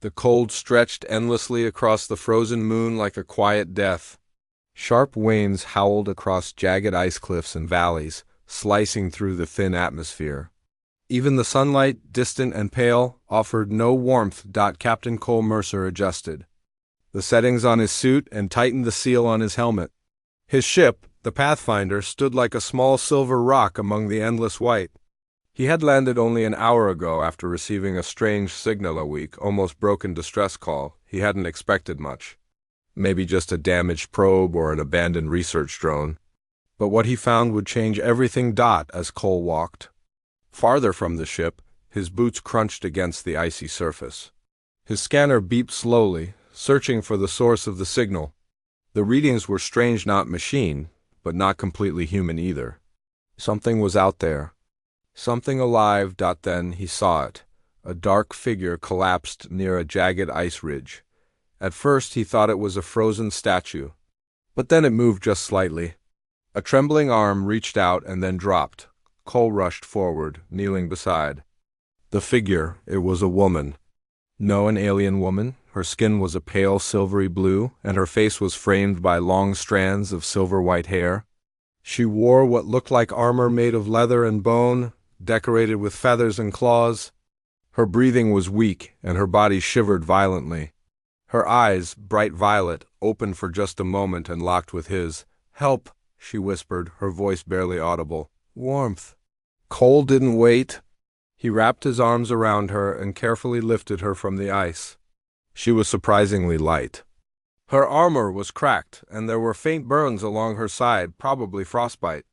The cold stretched endlessly across the frozen moon like a quiet death. Sharp winds howled across jagged ice cliffs and valleys, slicing through the thin atmosphere. Even the sunlight, distant and pale, offered no warmth. Captain Cole Mercer adjusted the settings on his suit and tightened the seal on his helmet. His ship, the Pathfinder, stood like a small silver rock among the endless white. He had landed only an hour ago after receiving a strange signal a weak, almost broken distress call. He hadn't expected much. Maybe just a damaged probe or an abandoned research drone. But what he found would change everything. As Cole walked farther from the ship, his boots crunched against the icy surface. His scanner beeped slowly, searching for the source of the signal. The readings were strange, not machine, but not completely human either. Something was out there. Something alive. Then he saw it. A dark figure collapsed near a jagged ice ridge. At first he thought it was a frozen statue, but then it moved just slightly. A trembling arm reached out and then dropped. Cole rushed forward, kneeling beside the figure. It was a woman. No, an alien woman. Her skin was a pale silvery blue, and her face was framed by long strands of silver-white hair. She wore what looked like armor made of leather and bone, decorated with feathers and claws. Her breathing was weak, and her body shivered violently. Her eyes, bright violet, opened for just a moment and locked with his. "Help," she whispered, her voice barely audible. "Warmth." Cole didn't wait. He wrapped his arms around her and carefully lifted her from the ice. She was surprisingly light. Her armor was cracked, and there were faint burns along her side, probably frostbite.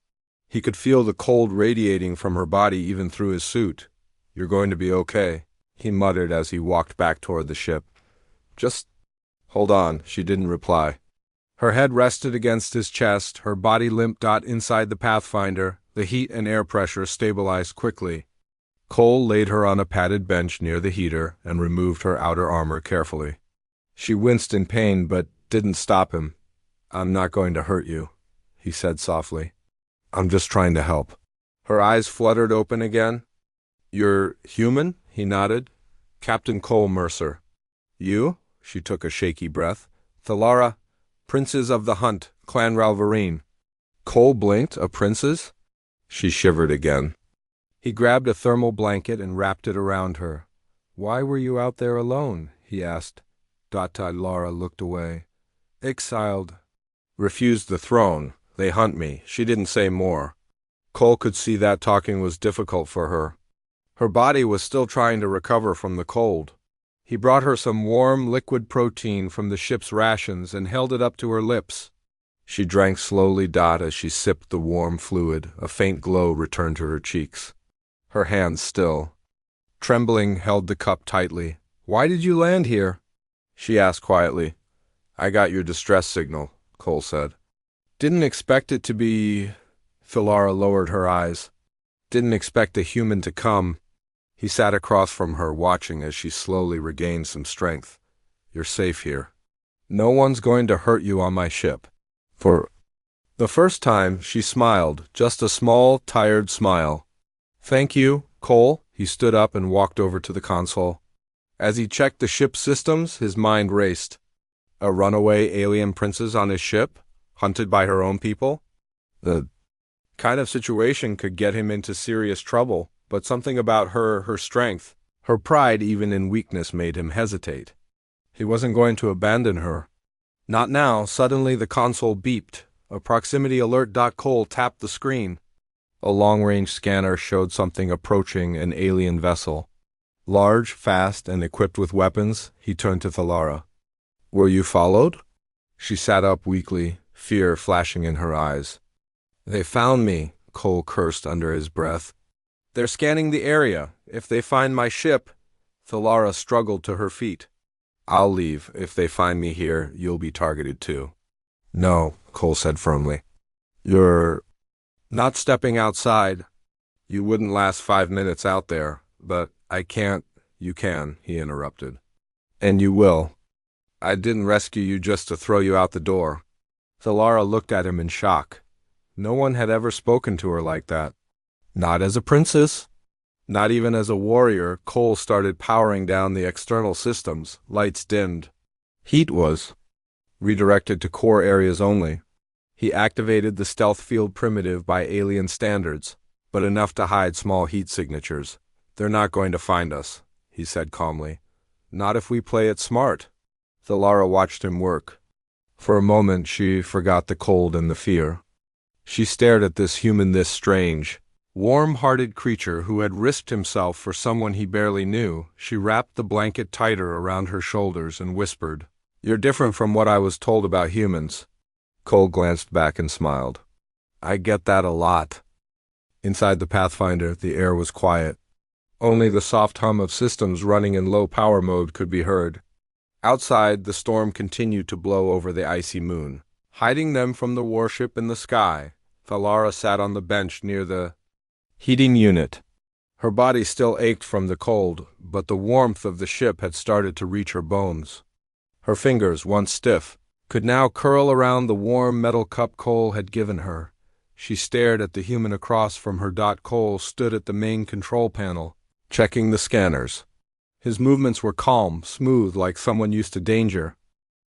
He could feel the cold radiating from her body even through his suit. "You're going to be okay," he muttered as he walked back toward the ship. "Just hold on," she didn't reply. Her head rested against his chest, her body limped. Inside the Pathfinder, the heat and air pressure stabilized quickly. Cole laid her on a padded bench near the heater and removed her outer armor carefully. She winced in pain but didn't stop him. "I'm not going to hurt you," he said softly. "I'm just trying to help." Her eyes fluttered open again. "You're human?" he nodded. "Captain Cole Mercer." "You?" She took a shaky breath. "Thalara, Princes of the Hunt, Clan Ralvarine." Cole blinked. "A princess?" She shivered again. He grabbed a thermal blanket and wrapped it around her. "Why were you out there alone?" he asked. Lara looked away. "Exiled. Refused the throne. They hunt me." She didn't say more. Cole could see that talking was difficult for her. Her body was still trying to recover from the cold. He brought her some warm, liquid protein from the ship's rations and held it up to her lips. She drank slowly. As she sipped the warm fluid, a faint glow returned to her cheeks. Her hands still, trembling, held the cup tightly. "Why did you land here?" she asked quietly. "I got your distress signal," Cole said. "Didn't expect it to be..." Thalara lowered her eyes. "Didn't expect a human to come." He sat across from her, watching as she slowly regained some strength. "You're safe here. No one's going to hurt you on my ship." For the first time, she smiled, just a small, tired smile. "Thank you, Cole." He stood up and walked over to the console. As he checked the ship's systems, his mind raced. A runaway alien princess on his ship, hunted by her own people? The kind of situation could get him into serious trouble, but something about her strength, her pride even in weakness made him hesitate. He wasn't going to abandon her. Not now. Suddenly the console beeped. A proximity alert. Cole tapped the screen. A long-range scanner showed something approaching, an alien vessel. Large, fast, and equipped with weapons. He turned to Thalara. "Were you followed?" She sat up weakly, fear flashing in her eyes. "They found me," Cole cursed under his breath. "They're scanning the area. If they find my ship..." Thalara struggled to her feet. "I'll leave. If they find me here, you'll be targeted too." "No," Cole said firmly. "You're not stepping outside. You wouldn't last 5 minutes out there, but I can't..." "You can," he interrupted. "And you will. I didn't rescue you just to throw you out the door." Thalara looked at him in shock. No one had ever spoken to her like that. Not as a princess. Not even as a warrior, Cole started powering down the external systems. Lights dimmed. Heat was redirected to core areas only. He activated the stealth field primitive by alien standards, but enough to hide small heat signatures. They're not going to find us, he said calmly. Not if we play it smart. Thalara watched him work. For a moment she forgot the cold and the fear. She stared at this human, this strange, warm-hearted creature who had risked himself for someone he barely knew. She wrapped the blanket tighter around her shoulders and whispered, "You're different from what I was told about humans." Cole glanced back and smiled. "I get that a lot." Inside the Pathfinder, the air was quiet. Only the soft hum of systems running in low power mode could be heard. Outside, the storm continued to blow over the icy moon, hiding them from the warship in the sky. Thalara sat on the bench near the heating unit. Her body still ached from the cold, but the warmth of the ship had started to reach her bones. Her fingers, once stiff, could now curl around the warm metal cup Cole had given her. She stared at the human across from her. Cole stood at the main control panel, checking the scanners. His movements were calm, smooth, like someone used to danger.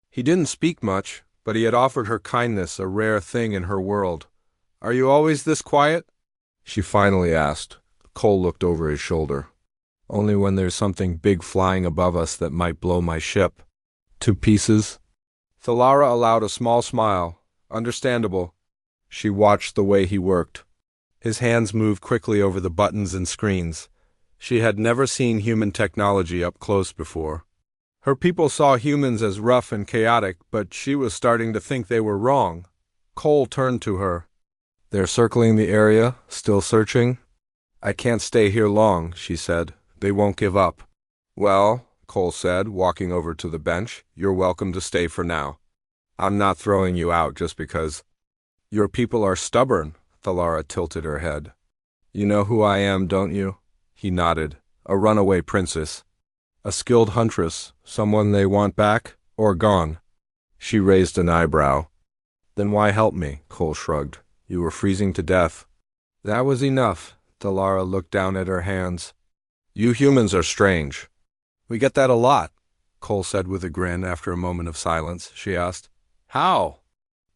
He didn't speak much, but he had offered her kindness, a rare thing in her world. "Are you always this quiet?" she finally asked. Cole looked over his shoulder. "Only when there's something big flying above us that might blow my ship to pieces." Thalara allowed a small smile. Understandable. She watched the way he worked. His hands moved quickly over the buttons and screens. She had never seen human technology up close before. Her people saw humans as rough and chaotic, but she was starting to think they were wrong. Cole turned to her. "They're circling the area, still searching?" "I can't stay here long," she said. "They won't give up." "Well," Cole said, walking over to the bench, "you're welcome to stay for now. I'm not throwing you out just because." "Your people are stubborn," Thalara tilted her head. "You know who I am, don't you?" He nodded. "A runaway princess. A skilled huntress, someone they want back, or gone." She raised an eyebrow. "Then why help me?" Cole shrugged. "You were freezing to death." "That was enough." Thalara looked down at her hands. "You humans are strange." "We get that a lot," Cole said with a grin after a moment of silence. She asked, "How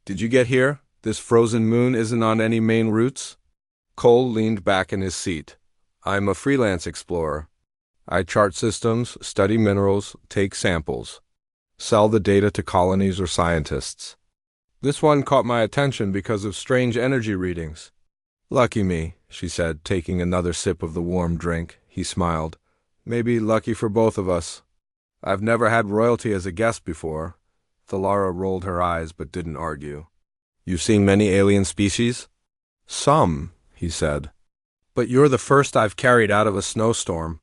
did you get here? This frozen moon isn't on any main routes?" Cole leaned back in his seat. "I'm a freelance explorer. I chart systems, study minerals, take samples, sell the data to colonies or scientists. This one caught my attention because of strange energy readings." "Lucky me," she said, taking another sip of the warm drink. He smiled. "Maybe lucky for both of us. I've never had royalty as a guest before." Thalara rolled her eyes but didn't argue. "You've seen many alien species?" "Some," he said. "But you're the first I've carried out of a snowstorm."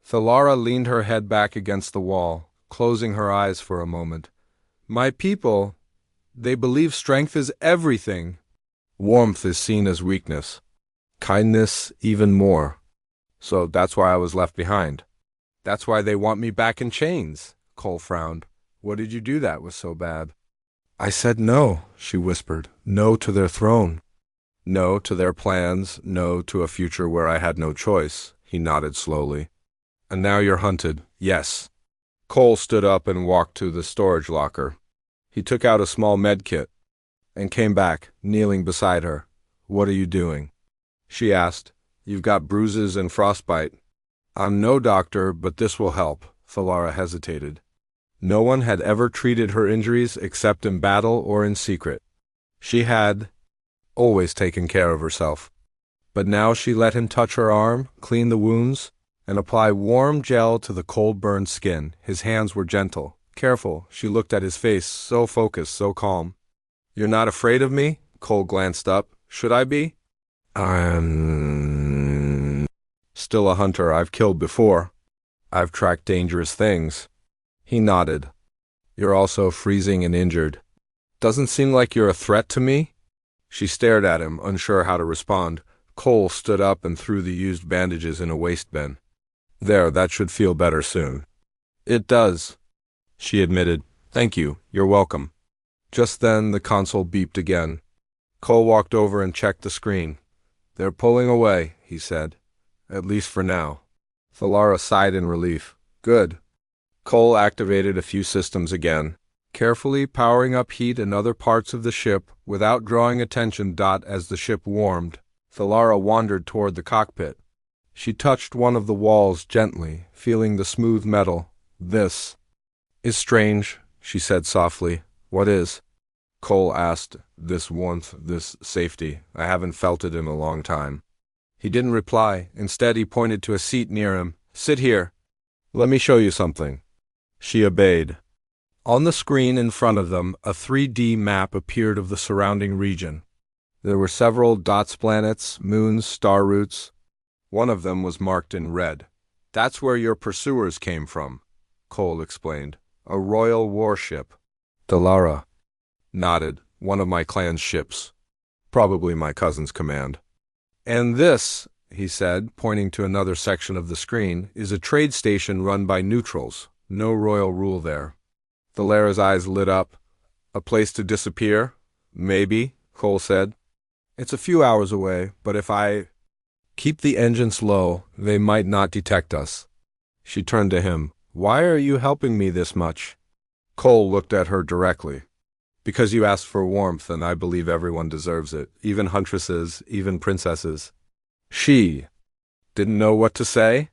Thalara leaned her head back against the wall, closing her eyes for a moment. "My people, they believe strength is everything. Warmth is seen as weakness. Kindness even more. So that's why I was left behind." "That's why they want me back in chains." Cole frowned. "What did you do that was so bad?" "I said no," she whispered. "No to their throne. No to their plans, no to a future where I had no choice." He nodded slowly. "And now you're hunted." "Yes." Cole stood up and walked to the storage locker. He took out a small med kit and came back, kneeling beside her. "What are you doing?" she asked. "You've got bruises and frostbite." "I'm no doctor, but this will help." Thalara hesitated. No one had ever treated her injuries except in battle or in secret. She had always taken care of herself. But now she let him touch her arm, clean the wounds, and apply warm gel to the cold-burned skin. His hands were gentle, careful. She looked at his face, so focused, so calm. "You're not afraid of me?" Cole glanced up. "Should I be?" "I'm still a hunter. I've killed before. I've tracked dangerous things." He nodded. "You're also freezing and injured. Doesn't seem like you're a threat to me." She stared at him, unsure how to respond. Cole stood up and threw the used bandages in a waste bin. "There, that should feel better soon." "It does," she admitted. "Thank you. You're welcome." Just then, the console beeped again. Cole walked over and checked the screen. "They're pulling away," he said. at least for now. Thalara sighed in relief. Good. Cole activated a few systems again, carefully powering up heat in other parts of the ship without drawing attention. As the ship warmed, Thalara wandered toward the cockpit. She touched one of the walls gently, feeling the smooth metal. This is strange, she said softly. What is? Cole asked. This warmth, this safety. I haven't felt it in a long time. He didn't reply. Instead, he pointed to a seat near him. Sit here. Let me show you something. She obeyed. On the screen in front of them, a 3D map appeared of the surrounding region. There were several dots, planets, moons, star routes. One of them was marked in red. That's where your pursuers came from, Cole explained. A royal warship. Thalara nodded. One of my clan's ships. Probably my cousin's command. And this, he said, pointing to another section of the screen, is a trade station run by neutrals. No royal rule there. Thalara's eyes lit up. A place to disappear? Maybe, Cole said. It's a few hours away, but if I keep the engines low, they might not detect us. She turned to him. Why are you helping me this much? Cole looked at her directly. Because you asked for warmth, and I believe everyone deserves it, even huntresses, even princesses. She didn't know what to say.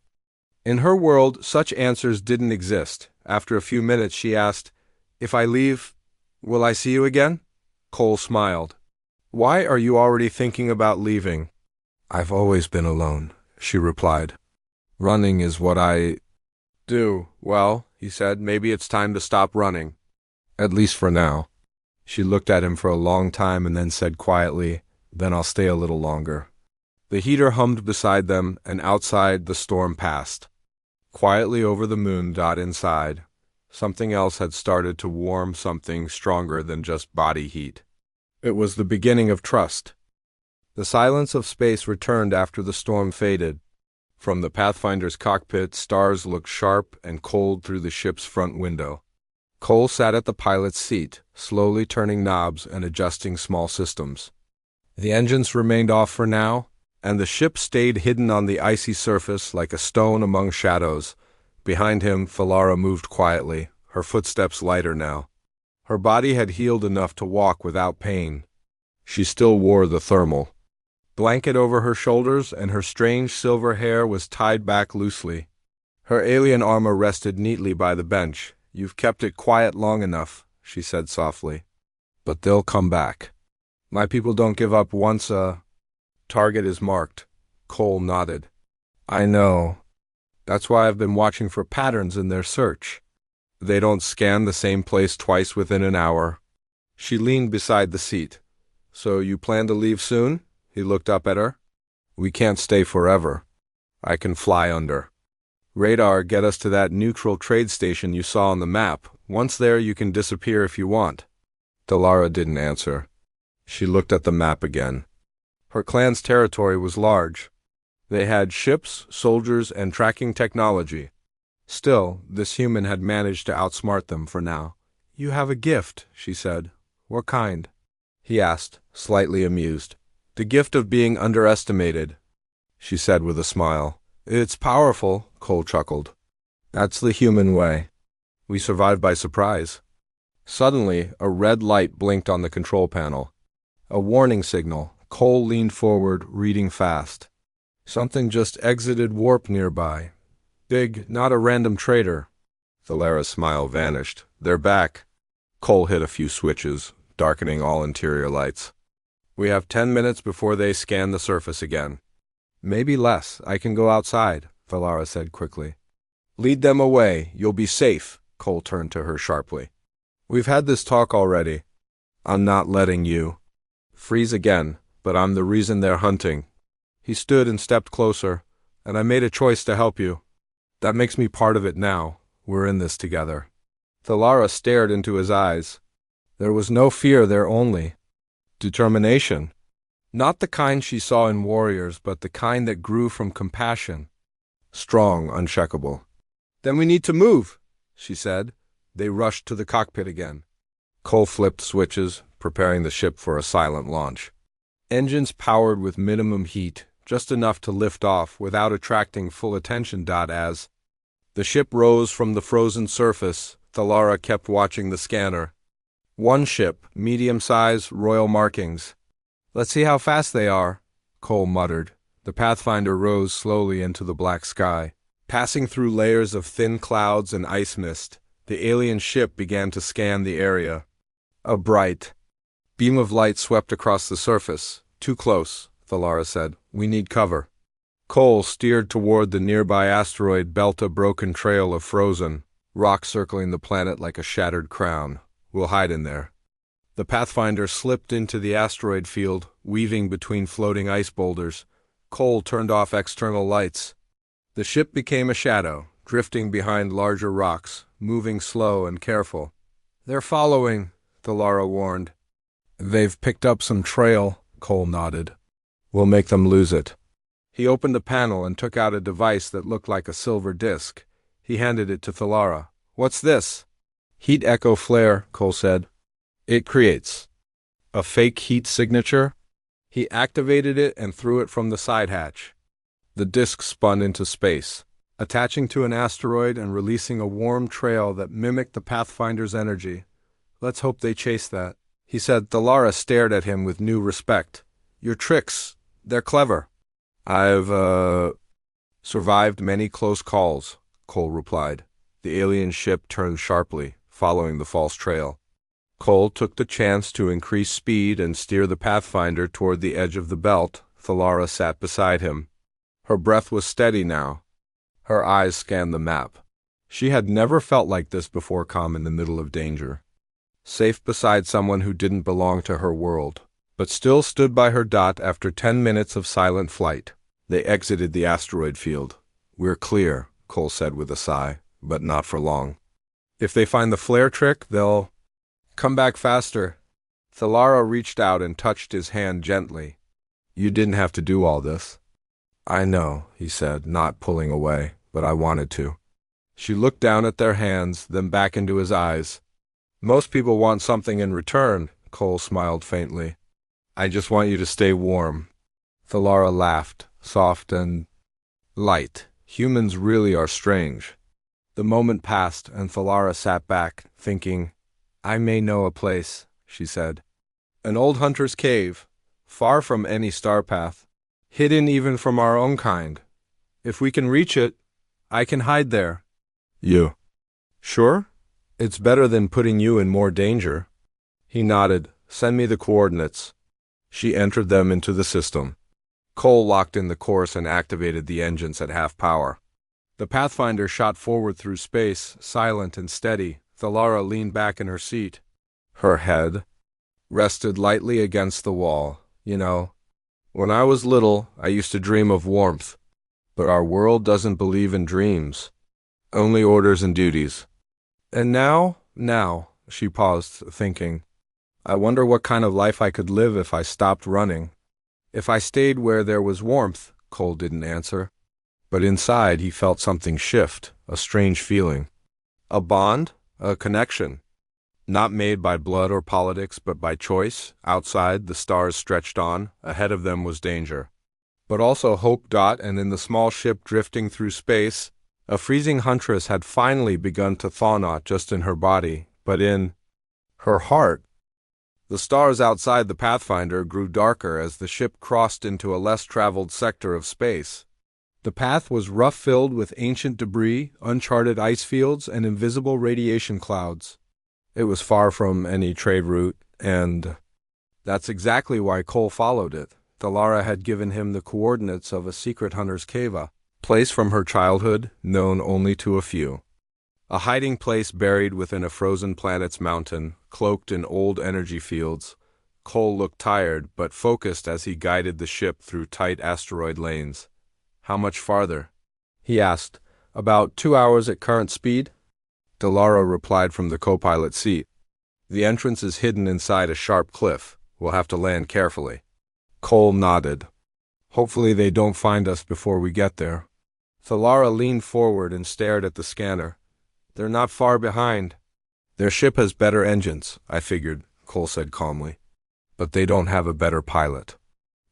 In her world, such answers didn't exist. After a few minutes, she asked, If I leave, will I see you again? Cole smiled. Why are you already thinking about leaving? I've always been alone, she replied. Running is what I do. Well, he said, maybe it's time to stop running. At least for now. She looked at him for a long time and then said quietly, Then I'll stay a little longer. The heater hummed beside them, and outside the storm passed. Quietly over the moon. Inside, something else had started to warm, something stronger than just body heat. It was the beginning of trust. The silence of space returned after the storm faded. From the Pathfinder's cockpit, stars looked sharp and cold through the ship's front window. Cole sat at the pilot's seat, slowly turning knobs and adjusting small systems. The engines remained off for now, and the ship stayed hidden on the icy surface like a stone among shadows. Behind him, Thalara moved quietly, her footsteps lighter now. Her body had healed enough to walk without pain. She still wore the thermal blanket over her shoulders, and her strange silver hair was tied back loosely. Her alien armor rested neatly by the bench. You've kept it quiet long enough, she said softly. But they'll come back. My people don't give up once a target is marked. Cole nodded. I know. That's why I've been watching for patterns in their search. They don't scan the same place twice within an hour. She leaned beside the seat. So you plan to leave soon? He looked up at her. We can't stay forever. I can fly under. Radar get us to that neutral trade station you saw on the map. Once there, you can disappear if you want. Thalara didn't answer. She looked at the map again. Her clan's territory was large. They had ships, soldiers, and tracking technology. Still, this human had managed to outsmart them for now. You have a gift, she said. What kind? He asked, slightly amused. The gift of being underestimated, she said with a smile. It's powerful, Cole chuckled. That's the human way. We survived by surprise. Suddenly, a red light blinked on the control panel. A warning signal. Cole leaned forward, reading fast. Something just exited warp nearby. Big, not a random trader. Thalara's smile vanished. They're back. Cole hit a few switches, darkening all interior lights. We have 10 minutes before they scan the surface again. Maybe less. I can go outside, Thalara said quickly. Lead them away. You'll be safe, Cole turned to her sharply. We've had this talk already. I'm not letting you freeze again, but I'm the reason they're hunting. He stood and stepped closer, and I made a choice to help you. That makes me part of it now. We're in this together. Thalara stared into his eyes. There was no fear there, only determination. Not the kind she saw in warriors, but the kind that grew from compassion. Strong, uncheckable. Then we need to move, she said. They rushed to the cockpit again. Cole flipped switches, preparing the ship for a silent launch. Engines powered with minimum heat, just enough to lift off without attracting full attention. As the ship rose from the frozen surface, Thalara kept watching the scanner. One ship, medium size, royal markings. Let's see how fast they are, Cole muttered. The Pathfinder rose slowly into the black sky. Passing through layers of thin clouds and ice mist, the alien ship began to scan the area. A bright beam of light swept across the surface. Too close, Thalara said. We need cover. Cole steered toward the nearby asteroid belt, a broken trail of frozen rock circling the planet like a shattered crown. We'll hide in there. The Pathfinder slipped into the asteroid field, weaving between floating ice boulders. Cole turned off external lights. The ship became a shadow, drifting behind larger rocks, moving slow and careful. They're following, Thalara warned. They've picked up some trail, Cole nodded. We'll make them lose it. He opened a panel and took out a device that looked like a silver disc. He handed it to Thalara. What's this? Heat echo flare, Cole said. It creates a fake heat signature. He activated it and threw it from the side hatch. The disc spun into space, attaching to an asteroid and releasing a warm trail that mimicked the Pathfinder's energy. Let's hope they chase that, he said. Thalara stared at him with new respect. Your tricks, they're clever. I've, survived many close calls, Cole replied. The alien ship turned sharply, following the false trail. Cole took the chance to increase speed and steer the Pathfinder toward the edge of the belt. Thalara sat beside him. Her breath was steady now. Her eyes scanned the map. She had never felt like this before, calm in the middle of danger. Safe beside someone who didn't belong to her world, but still stood by her. After 10 minutes of silent flight, they exited the asteroid field. We're clear, Cole said with a sigh, but not for long. If they find the flare trick, they'll come back faster. Thalara reached out and touched his hand gently. You didn't have to do all this. I know, he said, not pulling away, but I wanted to. She looked down at their hands, then back into his eyes. Most people want something in return, Cole smiled faintly. I just want you to stay warm. Thalara laughed, soft and light. Humans really are strange. The moment passed, and Thalara sat back, thinking. I may know a place, she said. An old hunter's cave, far from any star path. Hidden even from our own kind. If we can reach it, I can hide there. You? Sure? It's better than putting you in more danger. He nodded. Send me the coordinates. She entered them into the system. Cole locked in the course and activated the engines at half power. The Pathfinder shot forward through space, silent and steady. Thalara leaned back in her seat. Her head rested lightly against the wall. You know, when I was little, I used to dream of warmth. But our world doesn't believe in dreams. Only orders and duties. And now, she paused, thinking. I wonder what kind of life I could live if I stopped running. If I stayed where there was warmth, Cole didn't answer. But inside he felt something shift, a strange feeling. A bond, a connection. Not made by blood or politics, but by choice. Outside, the stars stretched on. Ahead of them was danger. But also hope. And in the small ship drifting through space, a freezing Huntress had finally begun to thaw, not just in her body, but in her heart. The stars outside the Pathfinder grew darker as the ship crossed into a less traveled sector of space. The path was rough, filled with ancient debris, uncharted ice fields, and invisible radiation clouds. It was far from any trade route, and that's exactly why Cole followed it. Thalara had given him the coordinates of a secret hunter's cave, a place from her childhood known only to a few. A hiding place buried within a frozen planet's mountain, cloaked in old energy fields. Cole looked tired but focused as he guided the ship through tight asteroid lanes. How much farther? He asked. About 2 hours at current speed? Thalara replied from the co-pilot seat. The entrance is hidden inside a sharp cliff. We'll have to land carefully. Cole nodded. Hopefully they don't find us before we get there. Thalara leaned forward and stared at the scanner. They're not far behind. Their ship has better engines, I figured, Cole said calmly. But they don't have a better pilot.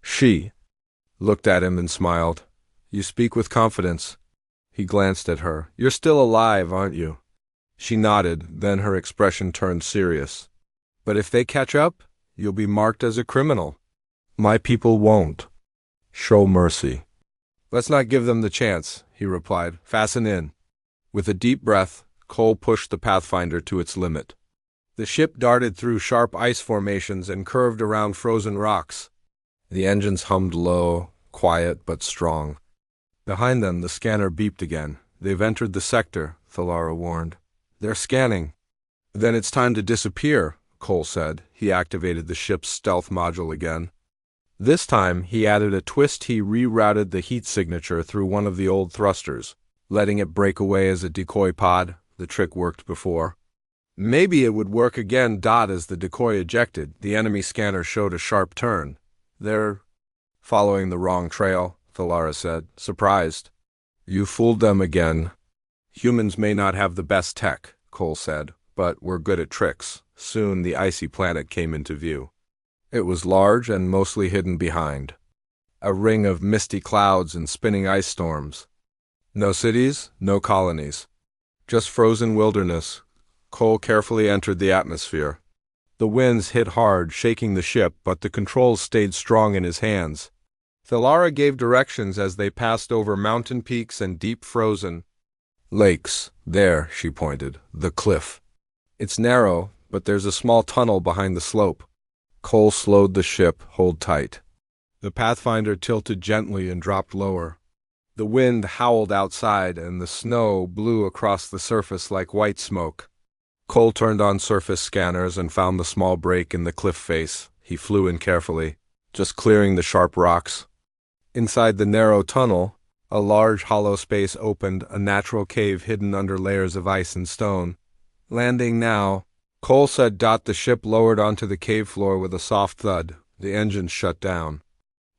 She looked at him and smiled. You speak with confidence. He glanced at her. You're still alive, aren't you? She nodded, then her expression turned serious. But if they catch up, you'll be marked as a criminal. My people won't. Show mercy. Let's not give them the chance, he replied. Fasten in. With a deep breath, Cole pushed the Pathfinder to its limit. The ship darted through sharp ice formations and curved around frozen rocks. The engines hummed low, quiet but strong. Behind them, the scanner beeped again. They've entered the sector, Thalara warned. They're scanning. Then it's time to disappear, Cole said. He activated the ship's stealth module again. This time, he added a twist. He rerouted the heat signature through one of the old thrusters, letting it break away as a decoy pod. The trick worked before. Maybe it would work again. As the decoy ejected, the enemy scanner showed a sharp turn. They're following the wrong trail, Thalara said, surprised. You fooled them again. Humans may not have the best tech, Cole said, but we're good at tricks. Soon the icy planet came into view. It was large and mostly hidden behind a ring of misty clouds and spinning ice storms. No cities, no colonies. Just frozen wilderness. Cole carefully entered the atmosphere. The winds hit hard, shaking the ship, but the controls stayed strong in his hands. Thalara gave directions as they passed over mountain peaks and deep frozen lakes. There, she pointed, the cliff. It's narrow, but there's a small tunnel behind the slope. Cole slowed the ship. Hold tight. The Pathfinder tilted gently and dropped lower. The wind howled outside, and the snow blew across the surface like white smoke. Cole turned on surface scanners and found the small break in the cliff face. He flew in carefully, just clearing the sharp rocks. Inside the narrow tunnel, a large hollow space opened, a natural cave hidden under layers of ice and stone. Landing now, Cole said. The ship lowered onto the cave floor with a soft thud. The engines shut down.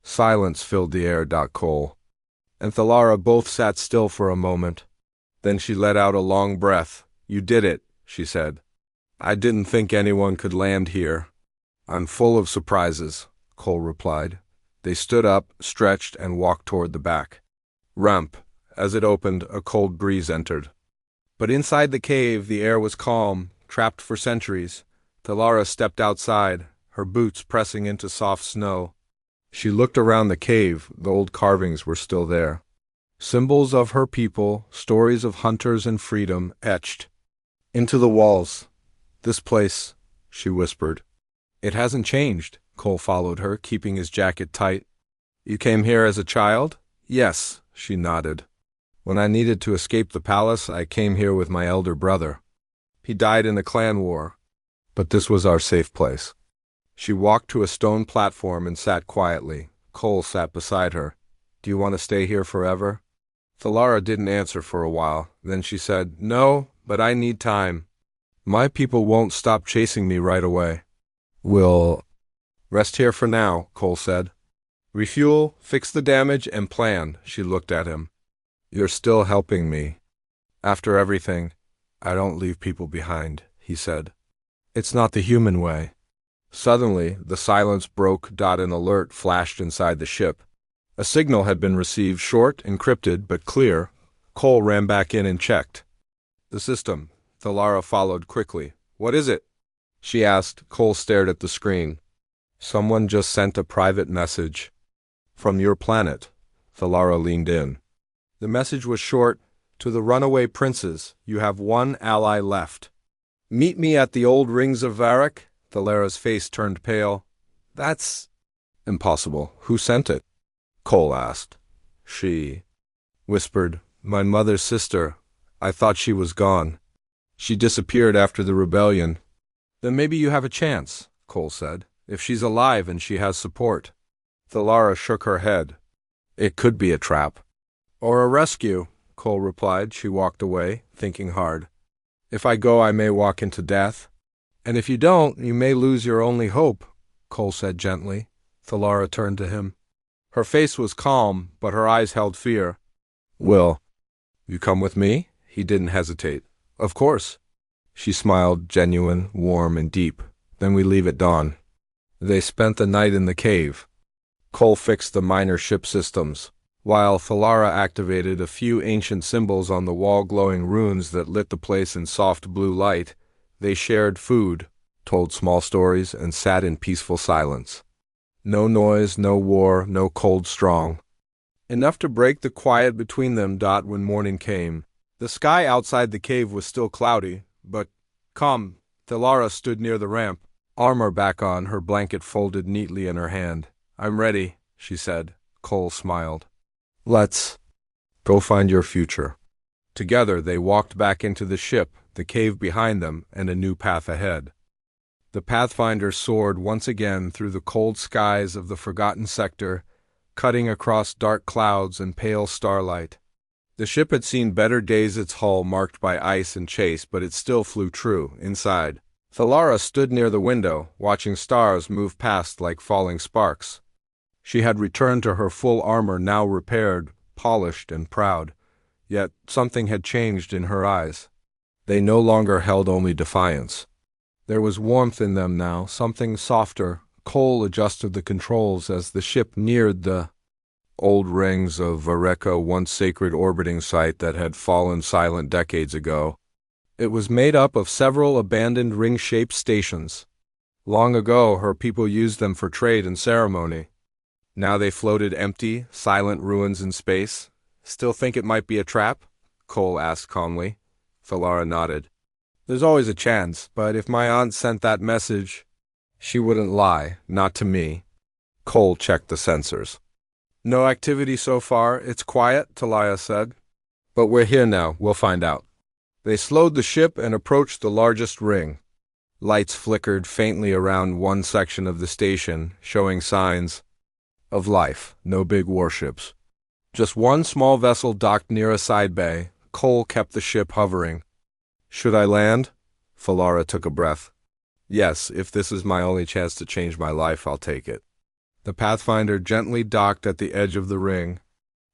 Silence filled the air. Cole and Thalara both sat still for a moment. Then she let out a long breath. You did it, she said. I didn't think anyone could land here. I'm full of surprises, Cole replied. They stood up, stretched, and walked toward the back ramp. As it opened, a cold breeze entered. But inside the cave, the air was calm, trapped for centuries. Thalara stepped outside, her boots pressing into soft snow. She looked around the cave. The old carvings were still there. Symbols of her people, stories of hunters and freedom, etched into the walls. This place, she whispered. It hasn't changed. Cole followed her, keeping his jacket tight. You came here as a child? Yes, she nodded. When I needed to escape the palace, I came here with my elder brother. He died in a clan war, but this was our safe place. She walked to a stone platform and sat quietly. Cole sat beside her. Do you want to stay here forever? Thalara didn't answer for a while. Then she said, No, but I need time. My people won't stop chasing me right away. We'll rest here for now, Cole said. Refuel, fix the damage, and plan. She looked at him. You're still helping me. After everything, I don't leave people behind, he said. It's not the human way. Suddenly, the silence broke. An alert flashed inside the ship. A signal had been received, short, encrypted, but clear. Cole ran back in and checked. The system. Thalara followed quickly. What is it? She asked. Cole stared at the screen. Someone just sent a private message. From your planet. Thalara leaned in. The message was short. To the runaway princes, you have one ally left. Meet me at the old rings of Varric. Thalara's face turned pale. That's impossible. Who sent it? Cole asked. She whispered. My mother's sister. I thought she was gone. She disappeared after the rebellion. Then maybe you have a chance, Cole said, if she's alive and she has support. Thalara shook her head. It could be a trap. Or a rescue, Cole replied. She walked away, thinking hard. If I go, I may walk into death. And if you don't, you may lose your only hope, Cole said gently. Thalara turned to him. Her face was calm, but her eyes held fear. Will you come with me? He didn't hesitate. Of course. She smiled, genuine, warm, and deep. Then we leave at dawn. They spent the night in the cave. Cole fixed the minor ship systems, while Thalara activated a few ancient symbols on the wall, glowing runes that lit the place in soft blue light. They shared food, told small stories, and sat in peaceful silence. No noise, no war, no cold strong. Enough to break the quiet between them. When morning came, the sky outside the cave was still cloudy, but calm. Thalara stood near the ramp, armor back on, her blanket folded neatly in her hand. "I'm ready," she said. Cole smiled. "Let's go find your future." Together they walked back into the ship, the cave behind them, and a new path ahead. The Pathfinder soared once again through the cold skies of the forgotten sector, cutting across dark clouds and pale starlight. The ship had seen better days, its hull marked by ice and chase, but it still flew true. Inside, Thalara stood near the window, watching stars move past like falling sparks. She had returned to her full armor, now repaired, polished, and proud. Yet something had changed in her eyes. They no longer held only defiance. There was warmth in them now, something softer. Cole adjusted the controls as the ship neared the old rings of Vareka, once sacred orbiting site that had fallen silent decades ago. It was made up of several abandoned ring-shaped stations. Long ago, her people used them for trade and ceremony. Now they floated empty, silent ruins in space. "Still think it might be a trap?" Cole asked calmly. Thalara nodded. "There's always a chance, but if my aunt sent that message, she wouldn't lie, not to me." Cole checked the sensors. "No activity so far. It's quiet," Talia said. "But we're here now. We'll find out." They slowed the ship and approached the largest ring. Lights flickered faintly around one section of the station, showing signs of life. No big warships. Just one small vessel docked near a side bay. Cole kept the ship hovering. "Should I land?" Thalara took a breath. "Yes, if this is my only chance to change my life, I'll take it." The Pathfinder gently docked at the edge of the ring.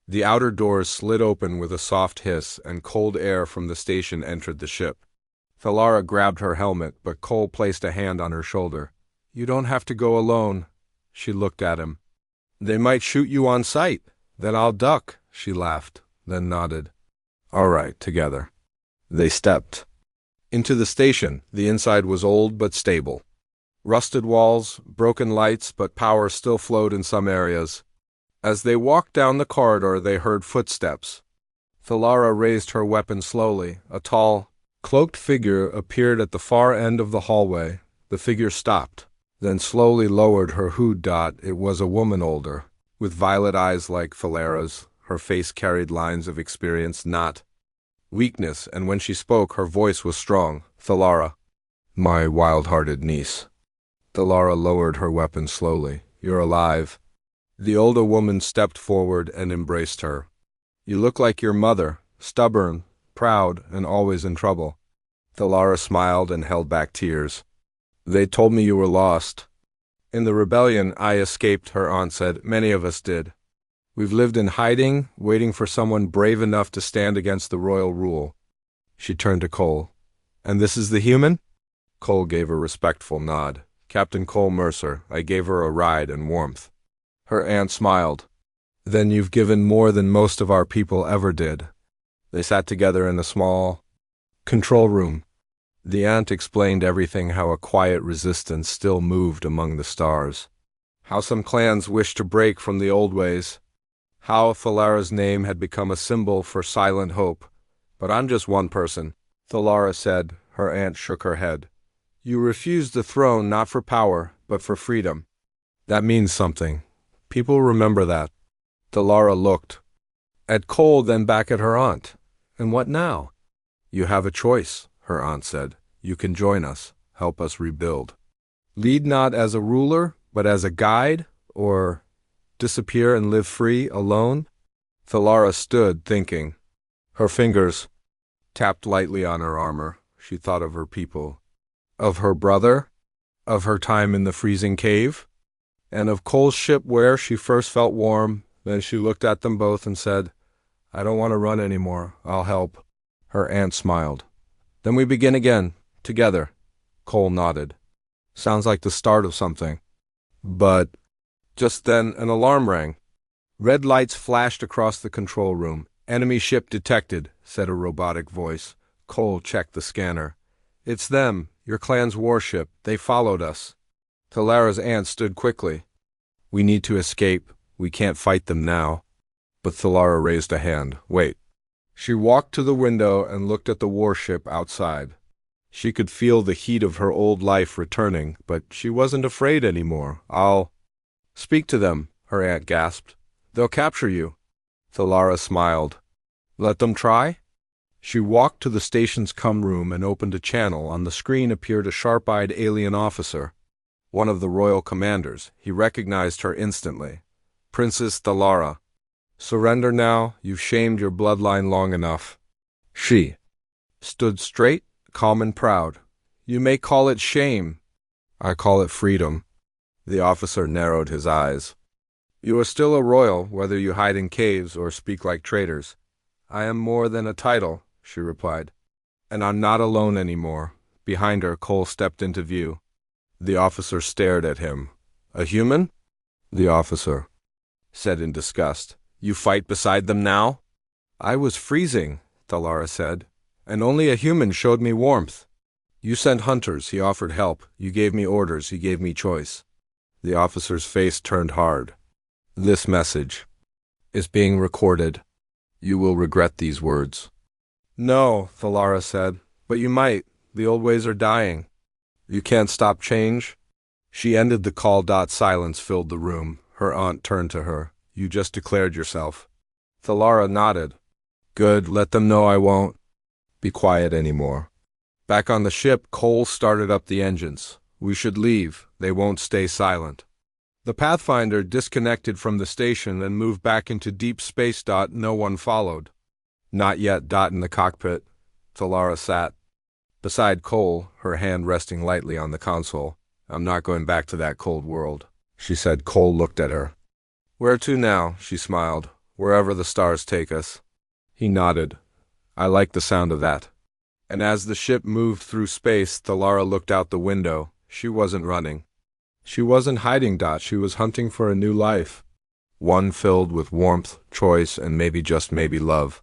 The outer doors slid open with a soft hiss, and cold air from the station entered the ship. Thalara grabbed her helmet, but Cole placed a hand on her shoulder. "You don't have to go alone." She looked at him. "They might shoot you on sight." "Then I'll duck," she laughed, then nodded. "All right, together." They stepped into the station. The inside was old but stable. Rusted walls, broken lights, but power still flowed in some areas. As they walked down the corridor, they heard footsteps. Thalara raised her weapon slowly. A tall, cloaked figure appeared at the far end of the hallway. The figure stopped, then slowly lowered her hood. It was a woman, older, with violet eyes like Thalara's. Her face carried lines of experience, not weakness, and when she spoke, her voice was strong. "Thalara, my wild-hearted niece." Thalara lowered her weapon slowly. "You're alive." The older woman stepped forward and embraced her. "You look like your mother, stubborn, proud, and always in trouble." Thalara smiled and held back tears. "They told me you were lost." "In the rebellion, I escaped," her aunt said. "Many of us did. We've lived in hiding, waiting for someone brave enough to stand against the royal rule." She turned to Cole. "And this is the human?" Cole gave a respectful nod. "Captain Cole Mercer. I gave her a ride and warmth." Her aunt smiled. "Then you've given more than most of our people ever did." They sat together in a small control room. The aunt explained everything, how a quiet resistance still moved among the stars, how some clans wished to break from the old ways, how Thalara's name had become a symbol for silent hope. "But I'm just one person," Thalara said. Her aunt shook her head. "You refused the throne not for power, but for freedom. That means something. People remember that." Thalara looked at Cole, then back at her aunt. "And what now?" "You have a choice," her aunt said. "You can join us, help us rebuild. Lead not as a ruler, but as a guide, or disappear and live free, alone." Thalara stood, thinking. Her fingers tapped lightly on her armor. She thought of her people, of her brother, of her time in the freezing cave, and of Cole's ship where she first felt warm. Then she looked at them both and said, "I don't want to run anymore. I'll help." Her aunt smiled. "Then we begin again, together." Cole nodded. "Sounds like the start of something." But Just then, an alarm rang. Red lights flashed across the control room. "Enemy ship detected," said a robotic voice. Cole checked the scanner. "It's them, your clan's warship. They followed us." Talara's aunt stood quickly. "We need to escape. We can't fight them now." But Talara raised a hand. "Wait." She walked to the window and looked at the warship outside. She could feel the heat of her old life returning, but she wasn't afraid anymore. "I'll speak to them," her aunt gasped. "They'll capture you." Talara smiled. "Let them try?" She walked to the station's comm room and opened a channel. On the screen appeared a sharp-eyed alien officer, one of the royal commanders. He recognized her instantly. "Princess Talara. Surrender now, you've shamed your bloodline long enough." She stood straight, calm and proud. "You may call it shame. I call it freedom." The officer narrowed his eyes. "You are still a royal, whether you hide in caves or speak like traitors." "I am more than a title," she replied. "And I'm not alone anymore." Behind her, Cole stepped into view. The officer stared at him. "A human?" The officer said in disgust. "You fight beside them now?" "I was freezing," Talara said, "and only a human showed me warmth." "You sent hunters, he offered help. You gave me orders, he gave me choice." The officer's face turned hard. "This message is being recorded. You will regret these words." "No," Talara said, "but you might. The old ways are dying." "You can't stop change?" She ended the call. Silence filled the room. Her aunt turned to her. "You just declared yourself." Talara nodded. "Good, let them know I won't be quiet anymore." Back on the ship, Cole started up the engines. "We should leave. They won't stay silent." The Pathfinder disconnected from the station and moved back into deep space. No one followed. "Not yet." In the cockpit, Talara sat beside Cole, her hand resting lightly on the console. "I'm not going back to that cold world," she said. Cole looked at her. "Where to now?" She smiled. "Wherever the stars take us." He nodded. "I like the sound of that." And as the ship moved through space, Talara looked out the window. She wasn't running. She wasn't hiding. She was hunting for a new life. One filled with warmth, choice, and maybe, just maybe, love.